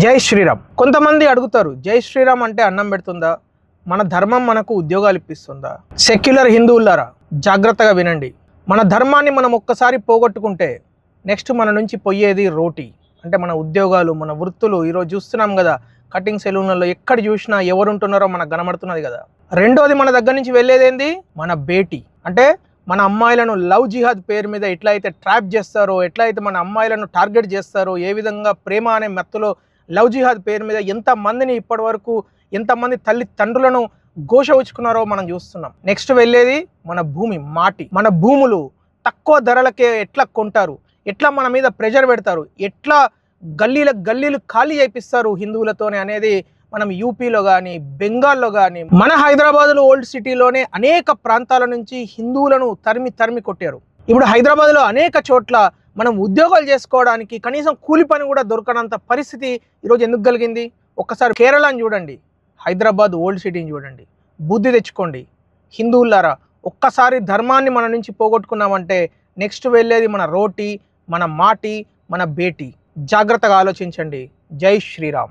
జై శ్రీరామ్. కొంతమంది అడుగుతారు, జై శ్రీరామ్ అంటే అన్నం పెడుతుందా? మన ధర్మం మనకు ఉద్యోగాలు ఇప్పిస్తుందా? సెక్యులర్ హిందువులారా జాగ్రత్తగా వినండి. మన ధర్మాన్ని మనం ఒక్కసారి పోగొట్టుకుంటే నెక్స్ట్ మన నుంచి పోయేది రోటీ, అంటే మన ఉద్యోగాలు, మన వృత్తులు. ఈరోజు చూస్తున్నాం కదా, కటింగ్ సెలూన్లలో ఎక్కడ చూసినా ఎవరు ఉంటున్నారో మనకు కనబడుతున్నది కదా. రెండోది, మన దగ్గర నుంచి వెళ్ళేదేంది? మన బేటీ. అంటే మన అమ్మాయిలను లవ్ జిహాద్ పేరు మీద ఎట్లయితే ట్రాప్ చేస్తారో, ఎట్లయితే మన అమ్మాయిలను టార్గెట్ చేస్తారో, ఏ విధంగా ప్రేమ అనే మెత్తలో లవ్ జిహాద్ పేరు మీద ఎంతమందిని ఇప్పటి వరకు, ఎంతమంది తల్లిదండ్రులను ఘోష ఉంచుకున్నారో మనం చూస్తున్నాం. నెక్స్ట్ వెళ్ళేది మన భూమి, మాటి. మన భూములు తక్కువ ధరలకే ఎట్లా కొంటారు, ఎట్లా మన మీద ప్రెషర్ పెడతారు, ఎట్లా గల్లీలు ఖాళీ చేపిస్తారు హిందువులతోనే అనేది మనం యూపీలో కానీ, బెంగాల్లో కానీ, మన హైదరాబాద్లో ఓల్డ్ సిటీలోనే అనేక ప్రాంతాల నుంచి హిందువులను తరిమి కొట్టారు. ఇప్పుడు హైదరాబాద్లో అనేక చోట్ల మనం ఉద్యోగాలు చేసుకోవడానికి కనీసం కూలి పని కూడా దొరకనంత పరిస్థితి ఈరోజు ఎందుకు కలిగింది? ఒక్కసారి కేరళని చూడండి, హైదరాబాద్ ఓల్డ్ సిటీని చూడండి. బుద్ధి తెచ్చుకోండి హిందువులారా. ఒక్కసారి ధర్మాన్ని మన నుంచి పోగొట్టుకున్నామంటే నెక్స్ట్ వెళ్ళేది మన రోటీ, మన మాటి, మన బేటీ. జాగ్రత్తగా ఆలోచించండి. జై శ్రీరామ్.